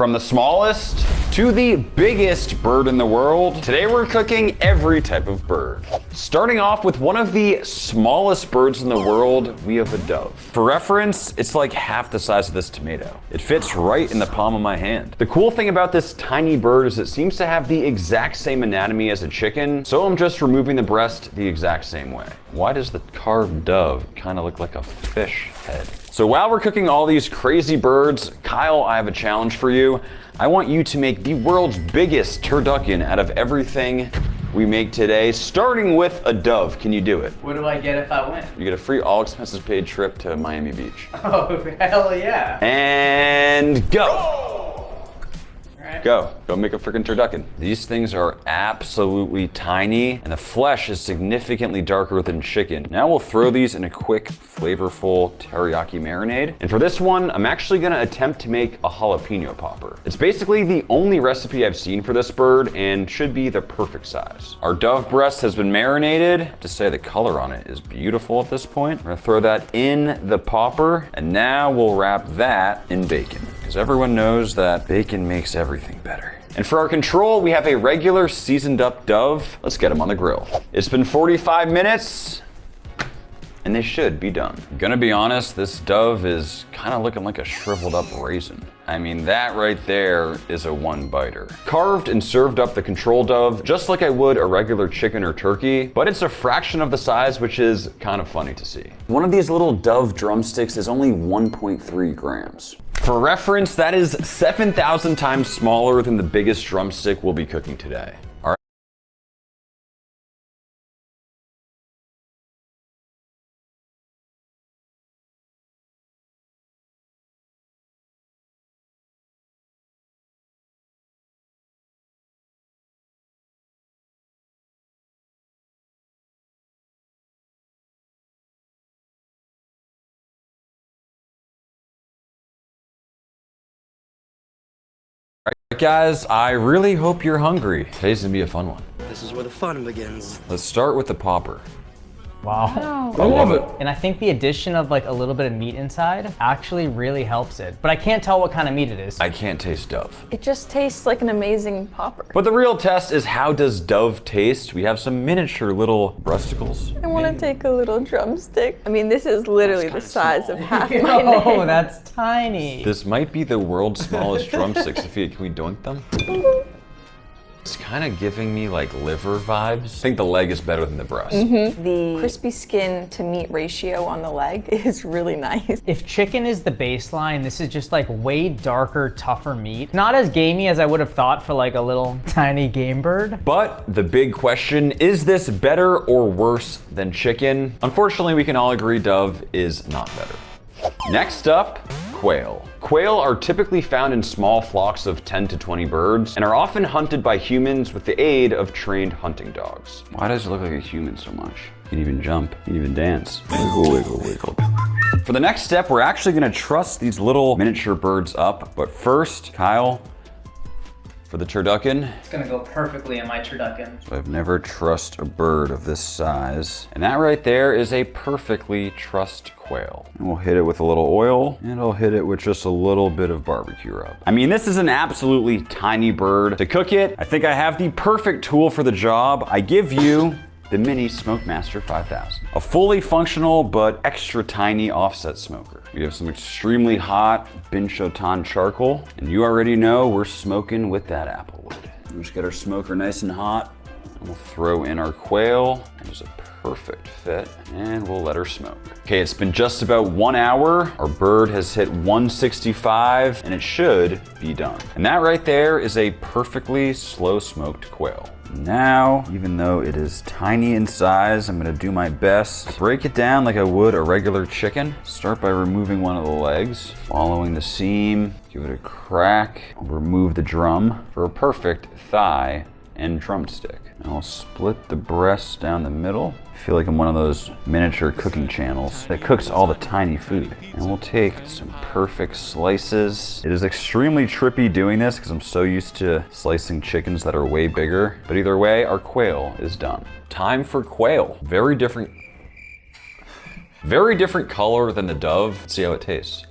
From the smallest to the biggest bird in the world, today we're cooking every type of bird. Starting off with one of the smallest birds in the world, we have a dove. For reference, it's like half the size of this tomato. It fits right in the palm of my hand. The cool thing about this tiny bird is it seems to have the exact same anatomy as a chicken, so I'm just removing the breast the exact same way. Why does the carved dove kind of look like a fish head? So while we're cooking all these crazy birds, Kyle, I have a challenge for you. I want you to make the world's biggest turducken out of everything we make today, starting with a dove. Can you do it? What do I get if I win? You get a free all expenses paid trip to Miami Beach. Oh, hell yeah. And go. Right. Go make a freaking turducken. These things are absolutely tiny and the flesh is significantly darker than chicken. Now we'll throw these in a quick, flavorful teriyaki marinade. And for this one, I'm actually gonna attempt to make a jalapeno popper. It's basically the only recipe I've seen for this bird and should be the perfect size. Our dove breast has been marinated. To say the color on it is beautiful at this point. We're gonna throw that in the popper and now we'll wrap that in bacon, because everyone knows that bacon makes everything better. And for our control, we have a regular seasoned up dove. Let's get them on the grill. It's been 45 minutes and they should be done. I'm gonna be honest, this dove is kind of looking like a shriveled up raisin. I mean, that right there is a one biter. Carved and served up the control dove just like I would a regular chicken or turkey, but it's a fraction of the size, which is kind of funny to see. One of these little dove drumsticks is only 1.3 grams. For reference, that is 7,000 times smaller than the biggest drumstick we'll be cooking today. All right. Guys, I really hope you're hungry. Today's gonna be a fun one. This is where the fun begins. Let's start with the popper. Wow. I love it. And I think the addition of like a little bit of meat inside actually really helps it. But I can't tell what kind of meat it is. I can't taste dove. It just tastes like an amazing popper. But the real test is, how does dove taste? We have some miniature little breasticles. I want to take a little drumstick. I mean, this is literally the size of half my Oh, name. that's tiny. This might be the world's smallest drumstick. Sophia, can we doink them? It's kind of giving me like liver vibes. I think the leg is better than the breast. The crispy skin to meat ratio on the leg is really nice. If chicken is the baseline, this is just like way darker, tougher meat. Not as gamey as I would have thought for like a little tiny game bird. But the big question, is this better or worse than chicken? Unfortunately, we can all agree dove is not better. Next up, quail. Quail are typically found in small flocks of 10 to 20 birds and are often hunted by humans with the aid of trained hunting dogs. Why does it look like a human so much? You can even jump, you can even dance. Wiggle, wiggle, wiggle. For the next step, we're actually gonna truss these little miniature birds up. But first, Kyle, for the turducken. It's gonna go perfectly in my turducken. So I've never trussed a bird of this size. And that right there is a perfectly trussed quail. And we'll hit it with a little oil, and I'll hit it with just a little bit of barbecue rub. I mean, this is an absolutely tiny bird. To cook it, I think I have the perfect tool for the job. I give you the Mini Smokemaster 5000. A fully functional but extra tiny offset smoker. We have some extremely hot Binchotan charcoal, and you already know we're smoking with that apple wood. We'll just get our smoker nice and hot, and we'll throw in our quail. There's a perfect fit, and we'll let her smoke. Okay, it's been just about 1 hour. Our bird has hit 165, and it should be done. And that right there is a perfectly slow smoked quail. Now, even though it is tiny in size, I'm gonna do my best to break it down like I would a regular chicken. Start by removing one of the legs, following the seam, give it a crack, I'll remove the drum for a perfect thigh and drumstick. And I'll split the breast down the middle. I feel like I'm one of those miniature cooking channels that cooks all the tiny food. And we'll take some perfect slices. It is extremely trippy doing this because I'm so used to slicing chickens that are way bigger. But either way, our quail is done. Time for quail. Very different color than the dove. Let's see how it tastes.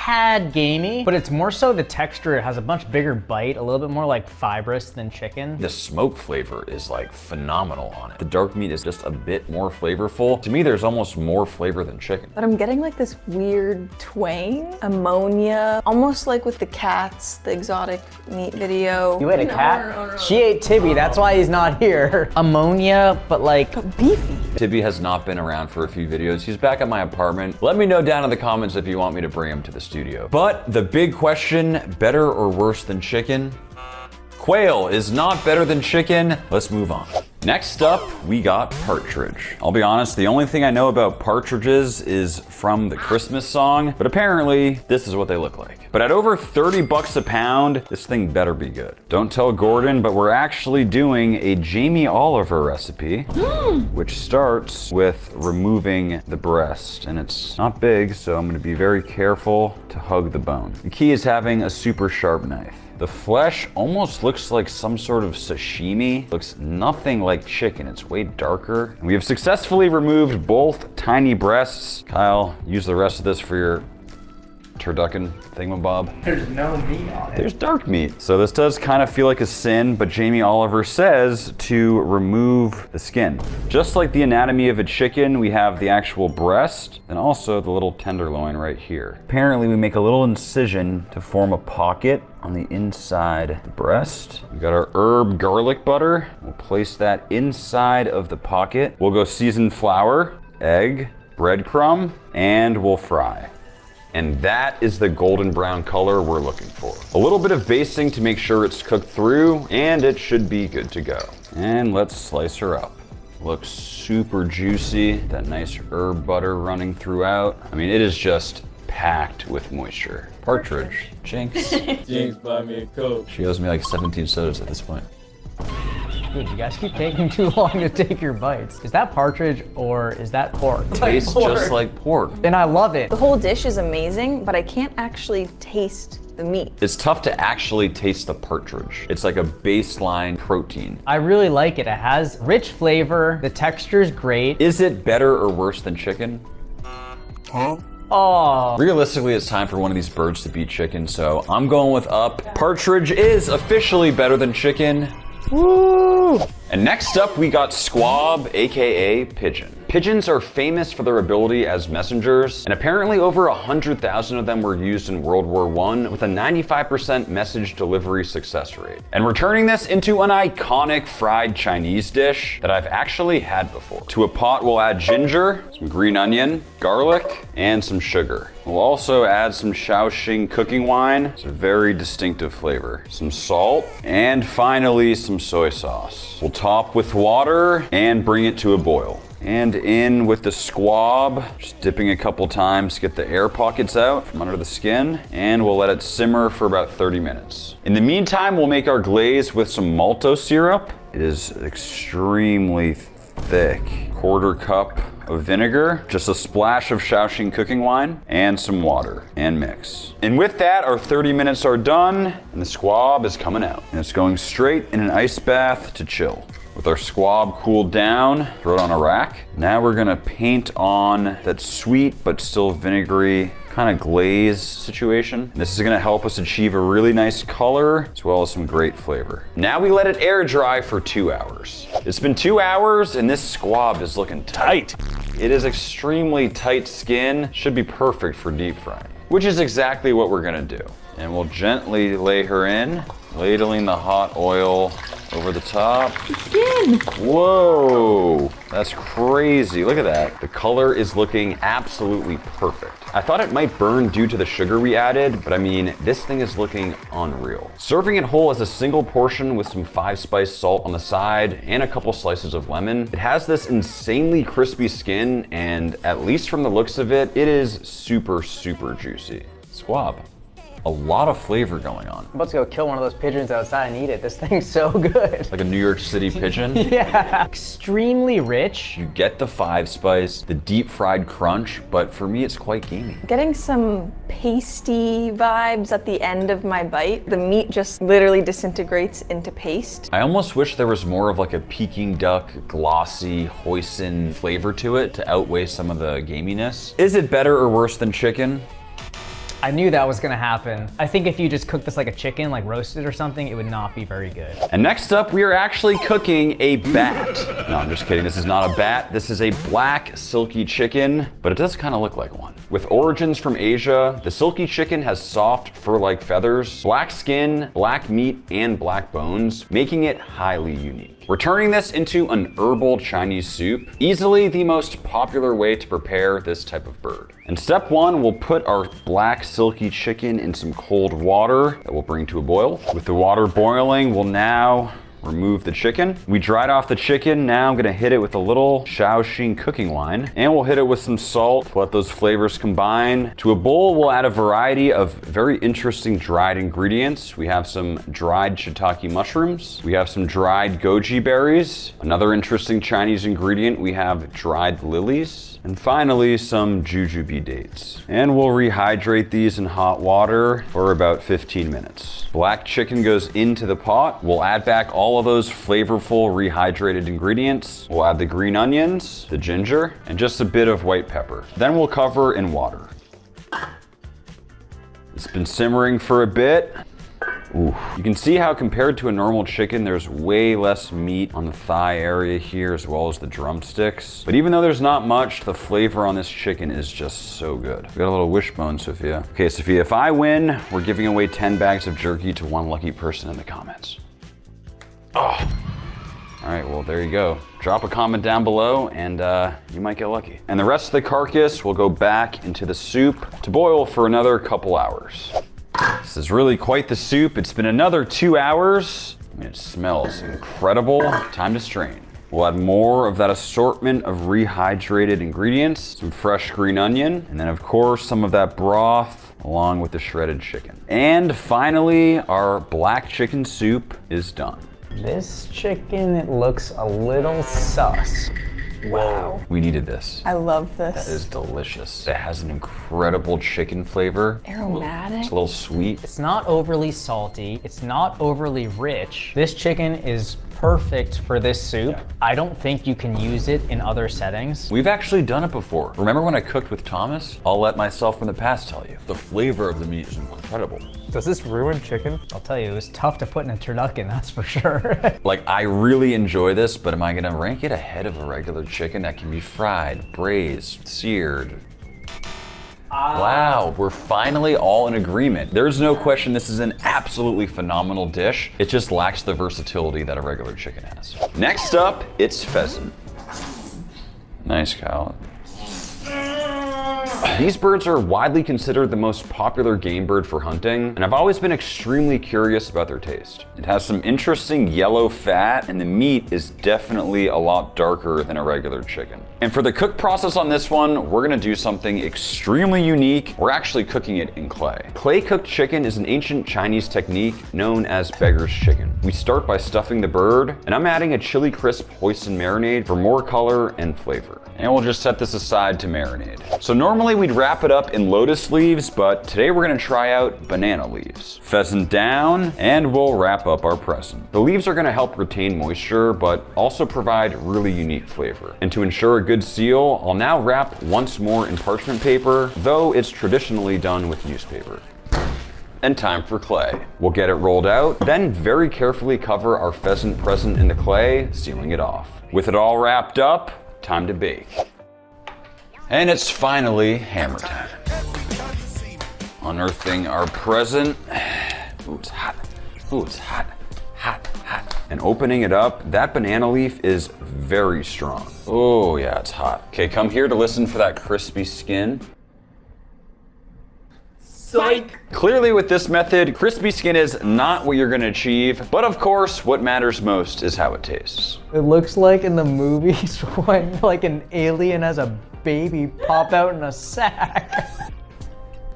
tad gamey, but it's more so the texture. It has a much bigger bite, a little bit more like fibrous than chicken. The smoke flavor is like phenomenal on it. The dark meat is just a bit more flavorful. To me, there's almost more flavor than chicken. But I'm getting like this weird twang, ammonia, almost like with the cats, the exotic meat video. You ate a cat? She ate Tibby, that's why he's not here. Ammonia, but like Beefy. Tibby has not been around for a few videos. He's back at my apartment. Let me know down in the comments if you want me to bring him to the studio. But the big question, better or worse than chicken? Quail is not better than chicken. Let's move on. Next up, we got partridge. I'll be honest, the only thing I know about partridges is from the Christmas song, but apparently this is what they look like. But at over 30 bucks a pound, this thing better be good. Don't tell Gordon, but we're actually doing a Jamie Oliver recipe, which starts with removing the breast. And it's not big, so I'm gonna be very careful to hug the bone. The key is having a super sharp knife. The flesh almost looks like some sort of sashimi. Looks nothing like chicken, it's way darker. And we have successfully removed both tiny breasts. Kyle, use the rest of this for your turducken thingamabob. there's no meat on it. There's dark meat. So this does kind of feel like a sin, but Jamie Oliver says to remove the skin. Just like the anatomy of a chicken, we have the actual breast and also the little tenderloin right here. Apparently we make a little incision to form a pocket on the inside of the breast. We got our herb garlic butter. We'll place that inside of the pocket. We'll go seasoned flour, egg, breadcrumb, and we'll fry. And that is the golden brown color we're looking for. A little bit of basting to make sure it's cooked through, and it should be good to go. And let's slice her up. Looks super juicy, that nice herb butter running throughout. I mean, it is just packed with moisture. Partridge, Jinx. Jinx, buy me a Coke. She owes me like 17 sodas at this point. Dude, you guys keep taking too long to take your bites. Is that partridge or is that pork? Tastes just like pork. And I love it. The whole dish is amazing, but I can't actually taste the meat. It's tough to actually taste the partridge. It's like a baseline protein. I really like it. It has rich flavor. The texture's great. Is it better or worse than chicken? Oh, Realistically, it's time for one of these birds to beat chicken, so I'm going with up. Partridge is officially better than chicken. Woo! And next up, we got squab, AKA pigeon. Pigeons are famous for their ability as messengers, and apparently over 100,000 of them were used in World War I with a 95% message delivery success rate. And we're turning this into an iconic fried Chinese dish that I've actually had before. To a pot, we'll add ginger, some green onion, garlic, and some sugar. We'll also add some Shaoxing cooking wine. It's a very distinctive flavor. Some salt, and finally some soy sauce. We'll top with water and bring it to a boil. And in with the squab, just dipping a couple times to get the air pockets out from under the skin, and we'll let it simmer for about 30 minutes. In the meantime, we'll make our glaze with some malto syrup. It is extremely thick. 1/4 cup of vinegar, just a splash of Shaoxing cooking wine, and some water, and mix. And with that, our 30 minutes are done, and the squab is coming out. And it's going straight in an ice bath to chill. With our squab cooled down, throw it on a rack. Now we're gonna paint on that sweet but still vinegary kind of glaze situation. This is gonna help us achieve a really nice color as well as some great flavor. Now we let it air dry for 2 hours. It's been 2 hours and this squab is looking tight. It is extremely tight skin, should be perfect for deep frying, which is exactly what we're gonna do. And we'll gently lay her in, ladling the hot oil over the top. Skin! Whoa, that's crazy. Look at that. The color is looking absolutely perfect. I thought it might burn due to the sugar we added, but I mean, this thing is looking unreal. Serving it whole as a single portion with some 5-spice salt on the side and a couple slices of lemon. It has this insanely crispy skin, and at least from the looks of it, it is super, super juicy. Squab. A lot of flavor going on. I'm about to go kill one of those pigeons outside and eat it. This thing's so good. Like a New York City pigeon. Yeah. Extremely rich. You get the 5-spice, the deep fried crunch, but for me, it's quite gamey. Getting some pasty vibes at the end of my bite. The meat just literally disintegrates into paste. I almost wish there was more of like a Peking duck, glossy, hoisin flavor to it to outweigh some of the gaminess. Is it better or worse than chicken? I knew that was gonna happen. I think if you just cook this like a chicken, like roasted or something, it would not be very good. And next up, we are actually cooking a bat. No, I'm just kidding. This is not a bat. This is a black silky chicken, but it does kind of look like one. With origins from Asia, the silky chicken has soft fur-like feathers, black skin, black meat, and black bones, making it highly unique. We're turning this into an herbal Chinese soup, easily the most popular way to prepare this type of bird. In step one, we'll put our black silky chicken in some cold water that we'll bring to a boil. With the water boiling, we'll now remove the chicken. We dried off the chicken. Now I'm gonna hit it with a little Shaoxing cooking line, and we'll hit it with some salt to let those flavors combine. To a bowl, we'll add a variety of very interesting dried ingredients. We have some dried shiitake mushrooms. We have some dried goji berries. Another interesting Chinese ingredient, we have dried lilies. And finally, some jujube dates. And we'll rehydrate these in hot water for about 15 minutes. Black chicken goes into the pot. We'll add back all of those flavorful rehydrated ingredients. We'll add the green onions, the ginger, and just a bit of white pepper. Then we'll cover in water. It's been simmering for a bit. Ooh. You can see how compared to a normal chicken, there's way less meat on the thigh area here as well as the drumsticks. But even though there's not much, the flavor on this chicken is just so good. We got a little wishbone, Sophia. Okay, Sophia, if I win, we're giving away 10 bags of jerky to one lucky person in the comments. Oh. All right, well, there you go. Drop a comment down below and you might get lucky. And the rest of the carcass will go back into the soup to boil for another couple hours. This is really quite the soup. It's been another 2 hours. I mean, it smells incredible. Time to strain. We'll add more of that assortment of rehydrated ingredients, some fresh green onion, and then of course some of that broth along with the shredded chicken. And finally, our black chicken soup is done. This chicken, it looks a little sus. Wow. We needed this. I love this. That is delicious. It has an incredible chicken flavor. Aromatic. It's a little sweet. It's not overly salty. It's not overly rich. This chicken is perfect for this soup. I don't think you can use it in other settings. We've actually done it before. Remember when I cooked with Thomas? I'll let myself from the past tell you. The flavor of the meat is incredible. Does this ruin chicken? I'll tell you, it was tough to put in a turducken, that's for sure. Like, I really enjoy this, but am I gonna rank it ahead of a regular chicken that can be fried, braised, seared? Wow, we're finally all in agreement. There's no question this is an absolutely phenomenal dish. It just lacks the versatility that a regular chicken has. Next up, it's pheasant. Nice, Kyle. These birds are widely considered the most popular game bird for hunting, and I've always been extremely curious about their taste. It has some interesting yellow fat, and the meat is definitely a lot darker than a regular chicken. And for the cook process on this one, we're gonna do something extremely unique. We're actually cooking it in clay. Clay cooked chicken is an ancient Chinese technique known as beggar's chicken. We start by stuffing the bird, and I'm adding a chili crisp hoisin marinade for more color and flavor. And we'll just set this aside to marinate. So normally we'd wrap it up in lotus leaves, but today we're gonna try out banana leaves. Pheasant down, and we'll wrap up our present. The leaves are gonna help retain moisture, but also provide really unique flavor. And to ensure a good seal, I'll now wrap once more in parchment paper, though it's traditionally done with newspaper. And time for clay. We'll get it rolled out, then very carefully cover our pheasant present in the clay, sealing it off. With it all wrapped up, time to bake. And it's finally hammer time. Unearthing our present. Ooh, it's hot. Ooh, it's hot, hot, hot. And opening it up, that banana leaf is very strong. Oh yeah, it's hot. Okay, come here to listen for that crispy skin. Psych! Clearly with this method, crispy skin is not what you're gonna achieve, but of course, what matters most is how it tastes. It looks like in the movies when like an alien has a baby pop out in a sack.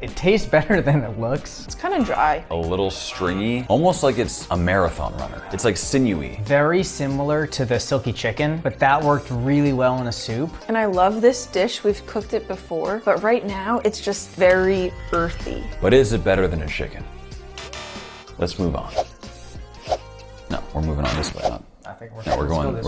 It tastes better than it looks. It's kind of dry. A little stringy, almost like it's a marathon runner. It's like sinewy. Very similar to the silky chicken, but that worked really well in a soup. And I love this dish. We've cooked it before, but right now it's just very earthy. But is it better than a chicken? Let's move on. No, we're moving on this way. I think We're going.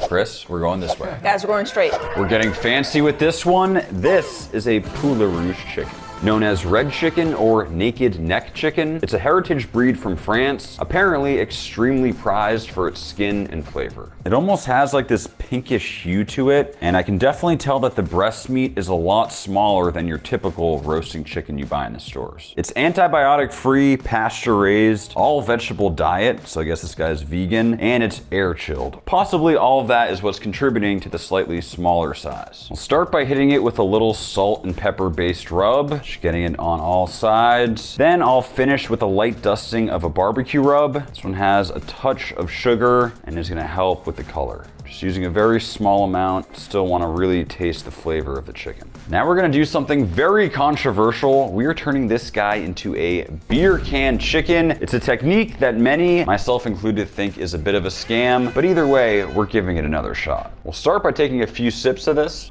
Chris, we're going this way. Guys, we're going straight. We're getting fancy with this one. This is a Poule Rouge chicken. known as red chicken or naked neck chicken. It's a heritage breed from France, apparently extremely prized for its skin and flavor. It almost has like this pinkish hue to it, and I can definitely tell that the breast meat is a lot smaller than your typical roasting chicken you buy in the stores. It's antibiotic free, pasture raised, all vegetable diet, so I guess this guy's vegan, and it's air chilled. Possibly all of that is what's contributing to the slightly smaller size. I'll start by hitting it with a little salt and pepper based rub, just getting it on all sides. Then I'll finish with a light dusting of a barbecue rub. This one has a touch of sugar and is gonna help with the color. Just using a very small amount, still wanna really taste the flavor of the chicken. Now we're gonna do something very controversial. We are turning this guy into a beer can chicken. It's a technique that many, myself included, think is a bit of a scam, but either way, we're giving it another shot. We'll start by taking a few sips of this.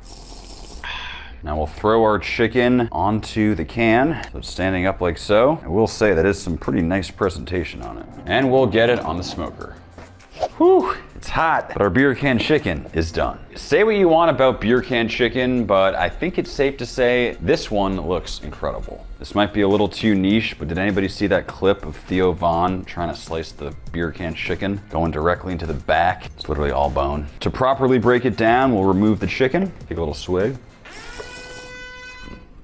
Now we'll throw our chicken onto the can, so it's standing up like so. I will say that is some pretty nice presentation on it. And we'll get it on the smoker. Whew, it's hot, but our beer can chicken is done. Say what you want about beer can chicken, but I think it's safe to say this one looks incredible. This might be a little too niche, but did anybody see that clip of Theo Von trying to slice the beer can chicken, going directly into the back? It's literally all bone. To properly break it down, we'll remove the chicken, take a little swig.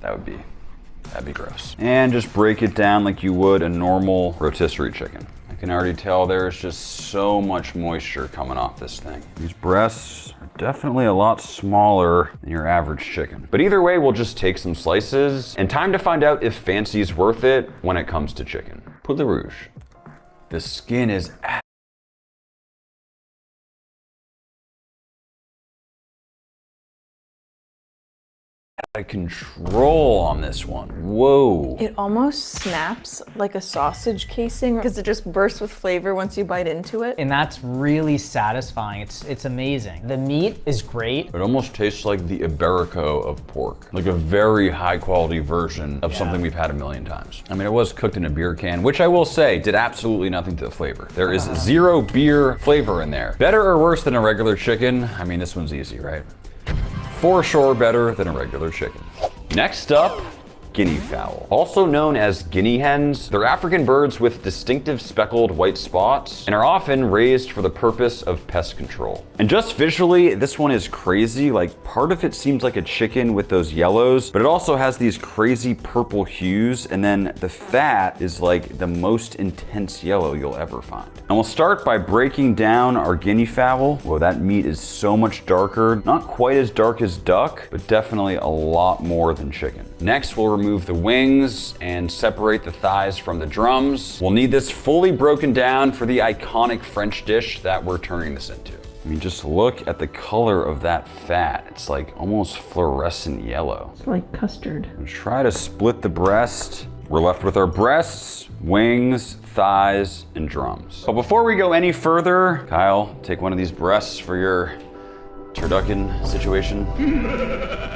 That'd be gross. And just break it down like you would a normal rotisserie chicken. I can already tell there's just so much moisture coming off this thing. These breasts are definitely a lot smaller than your average chicken. But either way, we'll just take some slices, and time to find out if fancy's worth it when it comes to chicken. Poulet rouge. The skin is out of control on this one. Whoa. It almost snaps like a sausage casing because it just bursts with flavor once you bite into it. And that's really satisfying. It's amazing. The meat is great. It almost tastes like the Iberico of pork. Like a very high quality version of something we've had a million times. I mean, it was cooked in a beer can, which I will say did absolutely nothing to the flavor. There is zero beer flavor in there. Better or worse than a regular chicken? I mean, this one's easy, right? For sure better than a regular chicken. Next up, guinea fowl. Also known as guinea hens, they're African birds with distinctive speckled white spots and are often raised for the purpose of pest control. And just visually, this one is crazy. Like, part of it seems like a chicken with those yellows, but it also has these crazy purple hues, and then the fat is like the most intense yellow you'll ever find. And we'll start by breaking down our guinea fowl. Whoa, that meat is so much darker. Not quite as dark as duck, but definitely a lot more than chicken. Next, we'll remove the wings and separate the thighs from the drums. We'll need this fully broken down for the iconic French dish that we're turning this into. I mean, just look at the color of that fat. It's like almost fluorescent yellow. It's like custard. We'll try to split the breast. We're left with our breasts, wings, thighs, and drums. But before we go any further, Kyle, take one of these breasts for your turducken situation.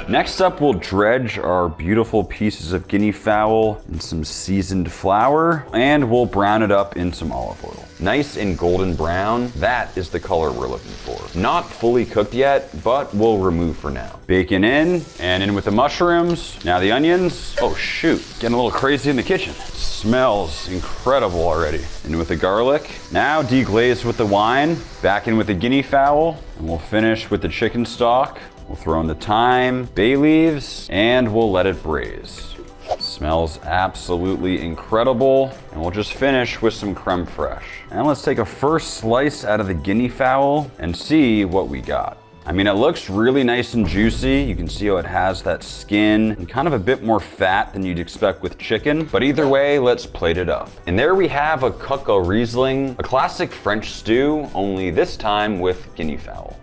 Next up, we'll dredge our beautiful pieces of guinea fowl in some seasoned flour, and we'll brown it up in some olive oil. Nice and golden brown, that is the color we're looking for. Not fully cooked yet, but we'll remove for now. Bacon in, and in with the mushrooms. Now the onions. Oh shoot, getting a little crazy in the kitchen. Smells incredible already. In with the garlic. Now deglaze with the wine. Back in with the guinea fowl. And we'll finish with the chicken stock. We'll throw in the thyme, bay leaves, and we'll let it braise. Smells absolutely incredible. And we'll just finish with some creme fraiche. And let's take a first slice out of the guinea fowl and see what we got. I mean, it looks really nice and juicy. You can see how it has that skin and kind of a bit more fat than you'd expect with chicken. But either way, let's plate it up. And there we have a Coq Riesling, a classic French stew, only this time with guinea fowl.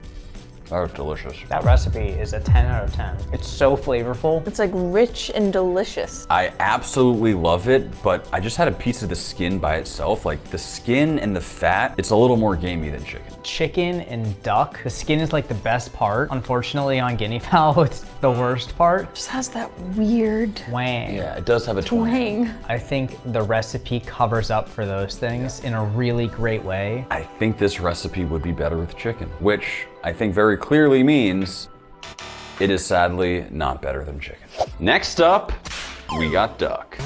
That was delicious. That recipe is a 10 out of 10. It's so flavorful. It's like rich and delicious. I absolutely love it, but I just had a piece of the skin by itself. Like the skin and the fat, it's a little more gamey than chicken. Chicken and duck, the skin is like the best part. Unfortunately, on guinea fowl, it's the worst part. It just has that weird Twang. Yeah, it does have a twang. I think the recipe covers up for those things in a really great way. I think this recipe would be better with chicken, which I think very clearly means it is sadly not better than chicken. Next up, we got duck.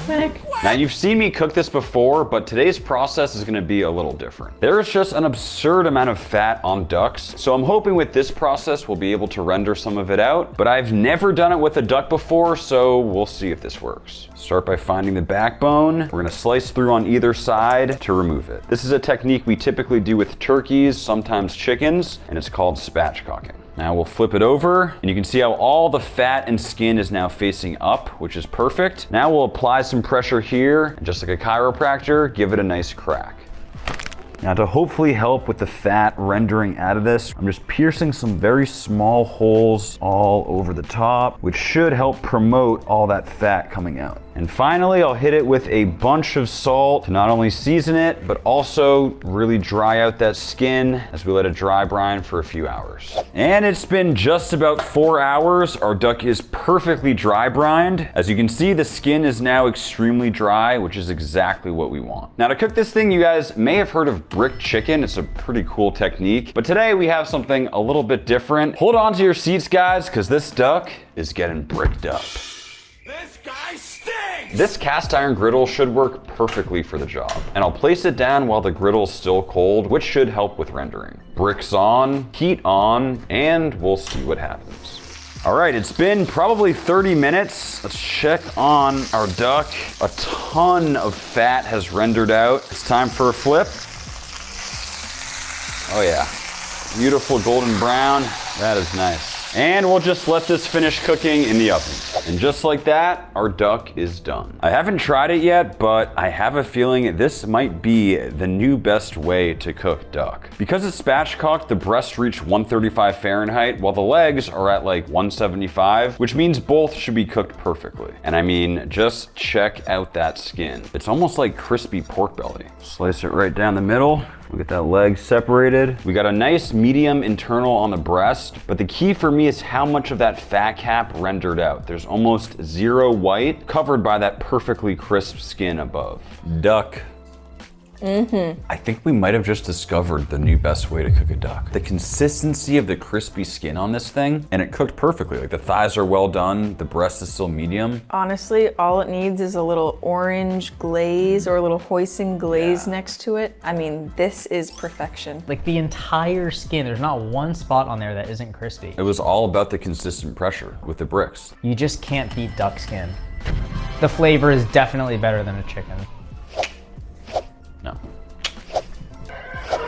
Now you've seen me cook this before, but today's process is gonna be a little different. There's just an absurd amount of fat on ducks, so I'm hoping with this process we'll be able to render some of it out, but I've never done it with a duck before, so we'll see if this works. Start by finding the backbone. We're gonna slice through on either side to remove it. This is a technique we typically do with turkeys, sometimes chickens, and it's called spatchcocking. Now we'll flip it over, and you can see how all the fat and skin is now facing up, which is perfect. Now we'll apply some pressure here, and just like a chiropractor, give it a nice crack. Now to hopefully help with the fat rendering out of this, I'm just piercing some very small holes all over the top, which should help promote all that fat coming out. And finally, I'll hit it with a bunch of salt to not only season it, but also really dry out that skin as we let it dry brine for a few hours. And it's been just about 4 hours. Our duck is perfectly dry brined. As you can see, the skin is now extremely dry, which is exactly what we want. Now to cook this thing, you guys may have heard of brick chicken. It's a pretty cool technique, but today we have something a little bit different. Hold on to your seats, guys, because this duck is getting bricked up. This guy stinks! This cast iron griddle should work perfectly for the job, and I'll place it down while the griddle is still cold, which should help with rendering. Bricks on, heat on, and we'll see what happens. All right, it's been probably 30 minutes. Let's check on our duck. A ton of fat has rendered out. It's time for a flip. Oh yeah, beautiful golden brown. That is nice. And we'll just let this finish cooking in the oven. And just like that, our duck is done. I haven't tried it yet, but I have a feeling this might be the new best way to cook duck. Because it's spatchcocked, the breasts reach 135 Fahrenheit, while the legs are at like 175, which means both should be cooked perfectly. And I mean, just check out that skin. It's almost like crispy pork belly. Slice it right down the middle. We get that leg separated. We got a nice medium internal on the breast, but the key for me is how much of that fat cap rendered out. There's almost zero white, covered by that perfectly crisp skin above. Duck. I think we might have just discovered the new best way to cook a duck. The consistency of the crispy skin on this thing, and it cooked perfectly. Like the thighs are well done, the breast is still medium. Honestly, all it needs is a little orange glaze or a little hoisin glaze next to it. I mean, this is perfection. Like the entire skin, there's not one spot on there that isn't crispy. It was all about the consistent pressure with the bricks. You just can't beat duck skin. The flavor is definitely better than a chicken. No.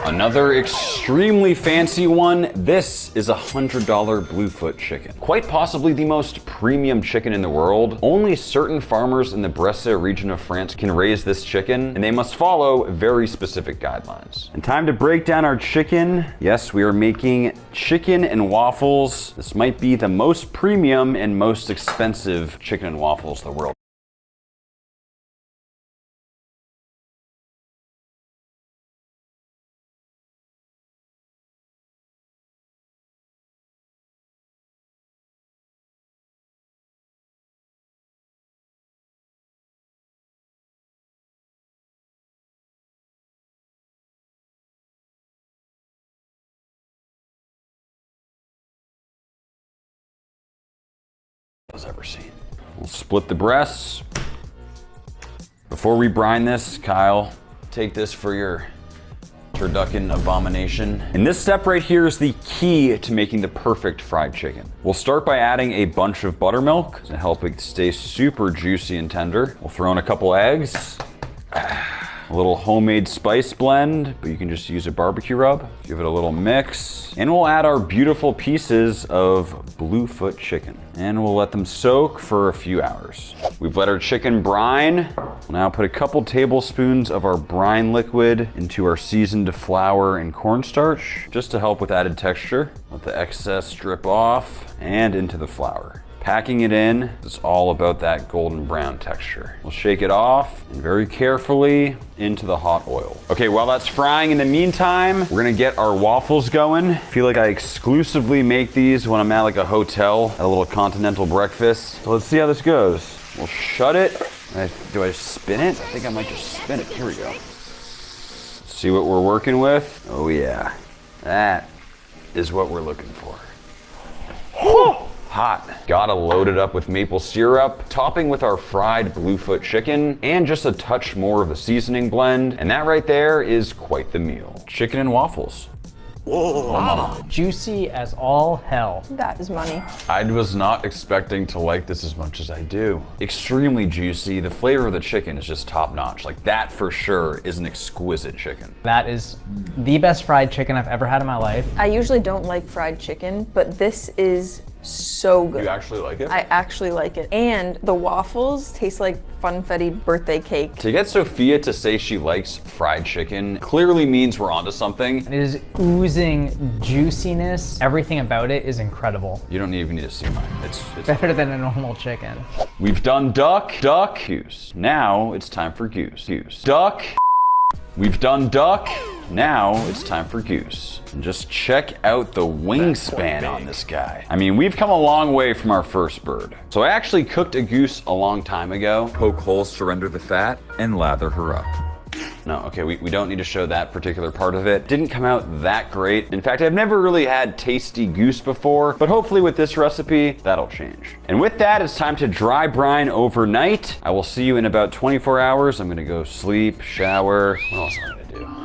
Another extremely fancy one. This is a $100 Bluefoot chicken. Quite possibly the most premium chicken in the world. Only certain farmers in the Bresse region of France can raise this chicken, and they must follow very specific guidelines. And time to break down our chicken. Yes, we are making chicken and waffles. This might be the most premium and most expensive chicken and waffles in the world. I've ever seen. We'll split the breasts. Before we brine this, Kyle, take this for your turducken abomination. And this step right here is the key to making the perfect fried chicken. We'll start by adding a bunch of buttermilk to help it stay super juicy and tender. We'll throw in a couple eggs. A little homemade spice blend, but you can just use a barbecue rub. Give it a little mix. And we'll add our beautiful pieces of Bluefoot chicken. And we'll let them soak for a few hours. We've let our chicken brine. We'll now put a couple tablespoons of our brine liquid into our seasoned flour and cornstarch, just to help with added texture. Let the excess drip off and into the flour. Packing it in, it's all about that golden brown texture. We'll shake it off and very carefully into the hot oil. Okay, while that's frying in the meantime, we're gonna get our waffles going. I feel like I exclusively make these when I'm at like a hotel, at a little continental breakfast. So let's see how this goes. We'll shut it. Do I spin it? I think I might just spin it. Here we go. Let's see what we're working with. Oh yeah, that is what we're looking for. hot. Gotta load it up with maple syrup, topping with our fried bluefoot chicken, and just a touch more of the seasoning blend. And that right there is quite the meal. Chicken and waffles. Juicy as all hell. That is money. I was not expecting to like this as much as I do. Extremely juicy. The flavor of the chicken is just top notch. Like that for sure is an exquisite chicken. That is the best fried chicken I've ever had in my life. I usually don't like fried chicken, but this is so good. You actually like it? I actually like it. And the waffles taste like funfetti birthday cake. To get Sophia to say she likes fried chicken clearly means we're onto something. It is oozing juiciness. Everything about it is incredible. You don't even need to see mine. It's Better than a normal chicken. We've done duck, goose. Now it's time for goose. Duck. We've done duck. Now it's time for goose. And just check out the wingspan on this guy. I mean, we've come a long way from our first bird. So I actually cooked a goose a long time ago. Poke holes to render the fat and lather her up. No, okay, we don't need to show that particular part of it. Didn't come out that great. In fact, I've never really had tasty goose before, but hopefully with this recipe, that'll change. And with that, it's time to dry brine overnight. I will see you in about 24 hours. I'm gonna go sleep, shower. What else am I gonna do?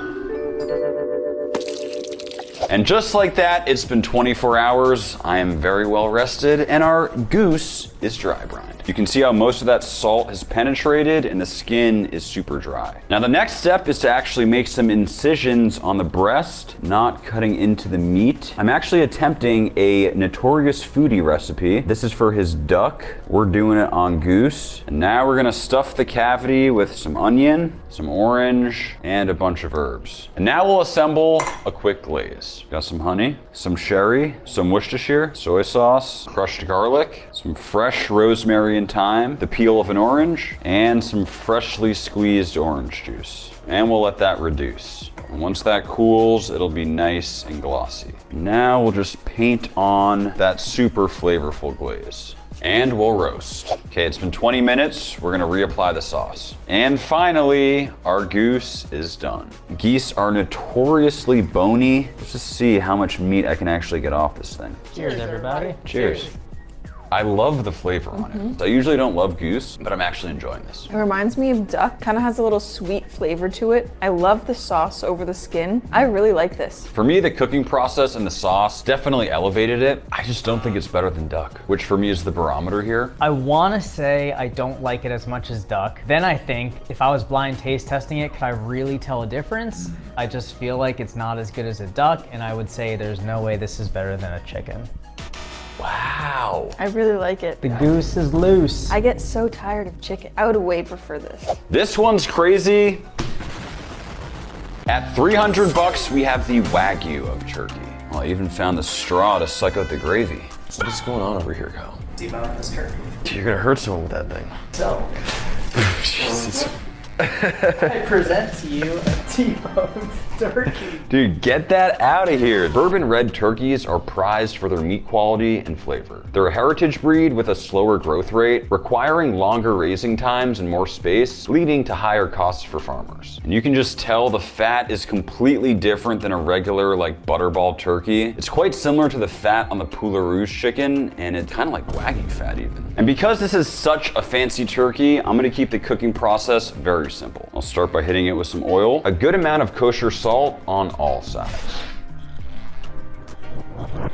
And just like that, it's been 24 hours. I am very well rested, and our goose is dry brined. You can see how most of that salt has penetrated and the skin is super dry. Now the next step is to actually make some incisions on the breast, not cutting into the meat. I'm actually attempting a notorious foodie recipe. This is for his duck. We're doing it on goose. And now we're gonna stuff the cavity with some onion, some orange, and a bunch of herbs. And now we'll assemble a quick glaze. Got some honey, some sherry, some Worcestershire, soy sauce, crushed garlic, some fresh rosemary and thyme, the peel of an orange, and some freshly squeezed orange juice. And we'll let that reduce. And once that cools, it'll be nice and glossy. Now we'll just paint on that super flavorful glaze. And we'll roast. Okay, it's been 20 minutes. We're gonna reapply the sauce. And finally, our goose is done. Geese are notoriously bony. Let's just see how much meat I can actually get off this thing. Cheers, everybody. Cheers. I love the flavor on it. I usually don't love goose, but I'm actually enjoying this. It reminds me of duck, kind of has a little sweet flavor to it. I love the sauce over the skin. I really like this. For me, the cooking process and the sauce definitely elevated it. I just don't think it's better than duck, which for me is the barometer here. I want to say I don't like it as much as duck. Then I think if I was blind taste testing it, could I really tell a difference? I just feel like it's not as good as a duck, and I would say there's no way this is better than a chicken. Wow. I really like it. The goose is loose. I get so tired of chicken. I would way prefer this. This one's crazy. At 300 bucks, we have the Wagyu of turkey. Oh, I even found the straw to suck out the gravy. What is going on over here, Kyle? Debone this turkey. Dude, you're gonna hurt someone with that thing. So, Jesus. I present to you a T-boned turkey. Dude, get that out of here. Bourbon red turkeys are prized for their meat quality and flavor. They're a heritage breed with a slower growth rate, requiring longer raising times and more space, leading to higher costs for farmers. And you can just tell the fat is completely different than a regular like butterball turkey. It's quite similar to the fat on the Poulet Rouge chicken, and it's kind of like Wagyu fat even. And because this is such a fancy turkey, I'm gonna keep the cooking process very simple. I'll start by hitting it with some oil, a good amount of kosher salt on all sides,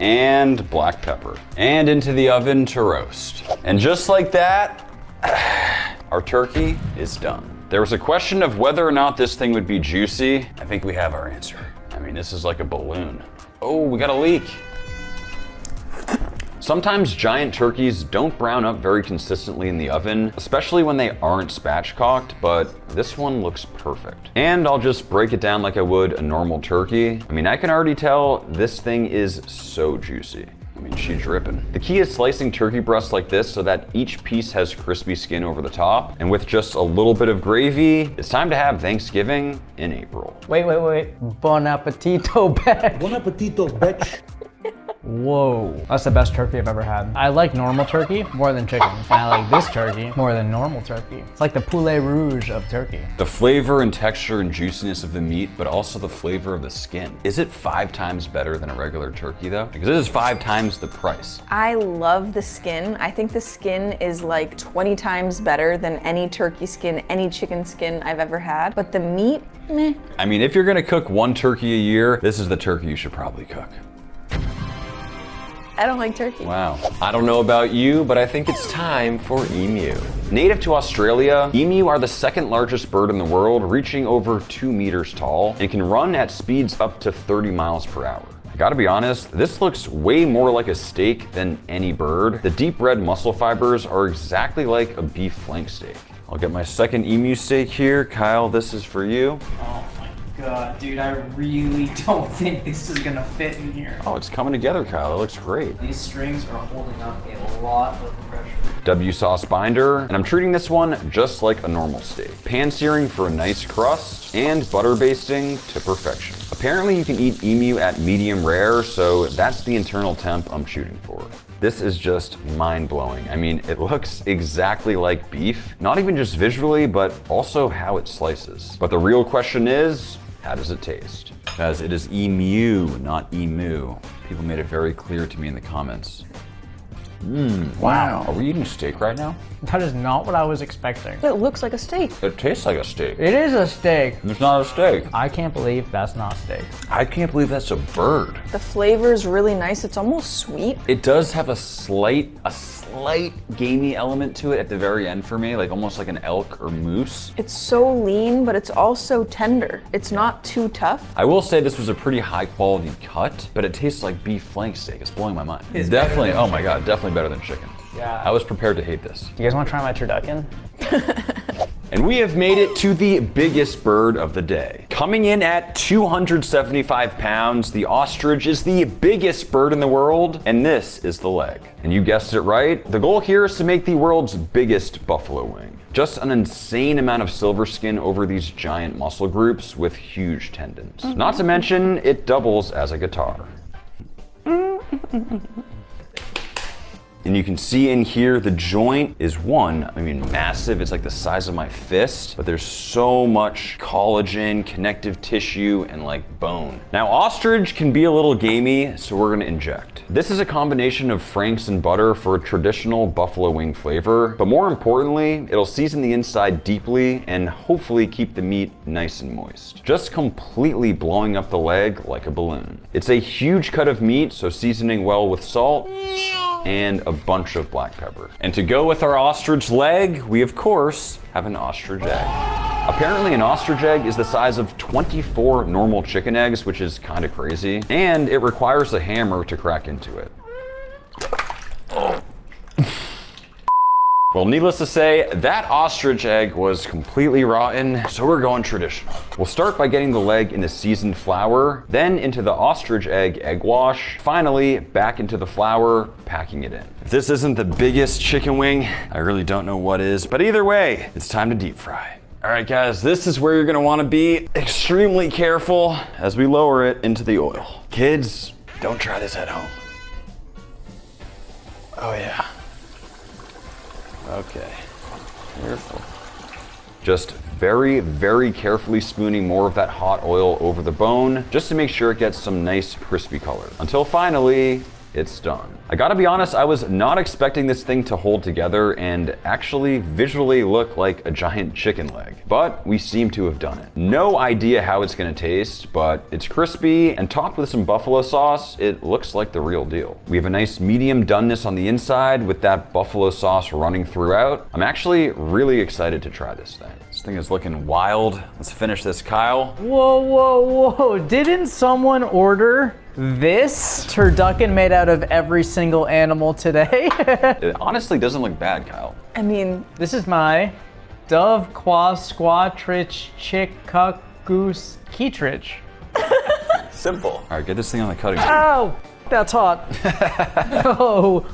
and black pepper, and into the oven to roast. And just like that, our turkey is done. There was a question of whether or not this thing would be juicy. I think we have our answer. I mean, this is like a balloon. Oh, we got a leak. Sometimes giant turkeys don't brown up very consistently in the oven, especially when they aren't spatchcocked, but this one looks perfect. And I'll just break it down like I would a normal turkey. I mean, I can already tell this thing is so juicy. I mean, she's dripping. The key is slicing turkey breasts like this so that each piece has crispy skin over the top. And with just a little bit of gravy, it's time to have Thanksgiving in April. Wait. Bon appetito, bitch. Bon appetito, bitch. Whoa. That's the best turkey I've ever had. I like normal turkey more than chicken. And I like this turkey more than normal turkey. It's like the poulet rouge of turkey. The flavor and texture and juiciness of the meat, but also the flavor of the skin. Is it 5 times better than a regular turkey though? Because it is 5 times the price. I love the skin. I think the skin is like 20 times better than any turkey skin, any chicken skin I've ever had. But the meat, meh. I mean, if you're gonna cook 1 turkey a year, this is the turkey you should probably cook. I don't like turkey. Wow. I don't know about you, but I think it's time for emu. Native to Australia, emu are the 2nd largest bird in the world, reaching over 2 meters tall, and can run at speeds up to 30 miles per hour. I gotta be honest, this looks way more like a steak than any bird. The deep red muscle fibers are exactly like a beef flank steak. I'll get my 2nd emu steak here. Kyle, this is for you. Oh my God, dude, I really don't think this is gonna fit in here. Oh, it's coming together, Kyle. It looks great. These strings are holding up a lot of pressure. W sauce binder, and I'm treating this one just like a normal steak. Pan searing for a nice crust, and butter basting to perfection. Apparently you can eat emu at medium rare, so that's the internal temp I'm shooting for. This is just mind-blowing. I mean, it looks exactly like beef, not even just visually, but also how it slices. But the real question is, how does it taste? Guys, it is emu, not emu. People made it very clear to me in the comments. Wow. Are we eating steak right now? That is not what I was expecting. It looks like a steak. It tastes like a steak. It is a steak. It's not a steak. I can't believe that's not steak. I can't believe that's a bird. The flavor is really nice. It's almost sweet. It does have a slight gamey element to it at the very end for me, like almost like an elk or moose. It's so lean, but it's also tender. It's not too tough. I will say this was a pretty high quality cut, but it tastes like beef flank steak. It's blowing my mind. It's definitely, better than oh my God, definitely better than chicken. Yeah. I was prepared to hate this. Do you guys want to try my turducken? And we have made it to the biggest bird of the day. Coming in at 275 pounds, the ostrich is the biggest bird in the world, and this is the leg. And you guessed it right, the goal here is to make the world's biggest buffalo wing. Just an insane amount of silver skin over these giant muscle groups with huge tendons. Not to mention, it doubles as a guitar. And you can see in here, the joint is massive. It's like the size of my fist, but there's so much collagen, connective tissue, and like bone. Now, ostrich can be a little gamey, so we're gonna inject. This is a combination of Frank's and butter for a traditional buffalo wing flavor, but more importantly, it'll season the inside deeply and hopefully keep the meat nice and moist. Just completely blowing up the leg like a balloon. It's a huge cut of meat, so seasoning well with salt and a bunch of black pepper. And to go with our ostrich leg, we of course have an ostrich egg. Apparently an ostrich egg is the size of 24 normal chicken eggs, which is kind of crazy, and it requires a hammer to crack into it. Well, needless to say, that ostrich egg was completely rotten, so we're going traditional. We'll start by getting the leg in the seasoned flour, then into the ostrich egg wash, finally back into the flour, packing it in. If this isn't the biggest chicken wing, I really don't know what is, but either way, it's time to deep fry. All right, guys, this is where you're gonna wanna be extremely careful as we lower it into the oil. Kids, don't try this at home. Oh yeah. Okay, careful. Just very, very carefully spooning more of that hot oil over the bone, just to make sure it gets some nice crispy color. Until finally, it's done. I gotta be honest, I was not expecting this thing to hold together and actually visually look like a giant chicken leg, but we seem to have done it. No idea how it's gonna taste, but it's crispy and topped with some buffalo sauce, it looks like the real deal. We have a nice medium doneness on the inside with that buffalo sauce running throughout. I'm actually really excited to try this thing. This thing is looking wild. Let's finish this, Kyle. Whoa, whoa, whoa. Didn't someone order this turducken made out of every single animal today? It honestly doesn't look bad, Kyle. I mean, This is my dove qua squatrich chick cuck goose keetrich. Simple. All right, get this thing on the cutting board. Ow, that's hot. Oh.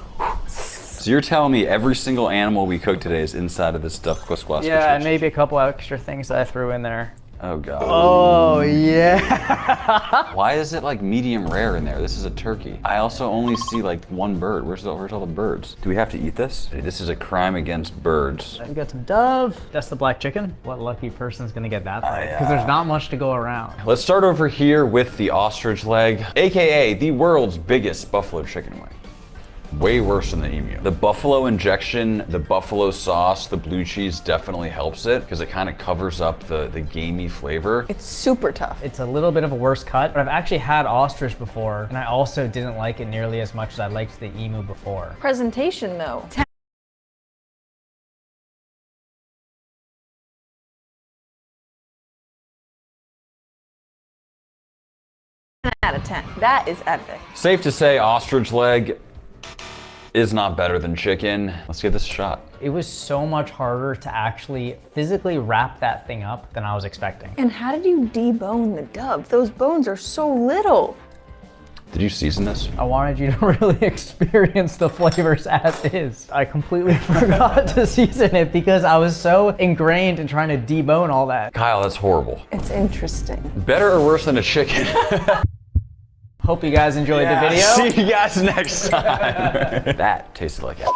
So you're telling me every single animal we cooked today is inside of this stuffed Quisquas Yeah, and maybe a couple extra things that I threw in there. Oh God. Oh yeah. Why is it like medium rare in there? This is a turkey. I also only see like one bird. Where's all the birds? Do we have to eat this? This is a crime against birds. We got some dove. That's the black chicken. What lucky person's gonna get that right? Because there's not much to go around. Let's start over here with the ostrich leg, AKA the world's biggest buffalo chicken wing. Way worse than the emu. The buffalo injection, the buffalo sauce, the blue cheese definitely helps it because it kind of covers up the gamey flavor. It's super tough. It's a little bit of a worse cut, but I've actually had ostrich before, and I also didn't like it nearly as much as I liked the emu before. Presentation though. 10 out of 10. That is epic. Safe to say ostrich leg is not better than chicken. Let's give this a shot. It was so much harder to actually physically wrap that thing up than I was expecting. And how did you debone the dove? Those bones are so little. Did you season this? I wanted you to really experience the flavors as is. I completely forgot to season it because I was so ingrained in trying to debone all that. Kyle, that's horrible. It's interesting. Better or worse than a chicken? Hope you guys enjoyed the video. See you guys next time. That tasted like it.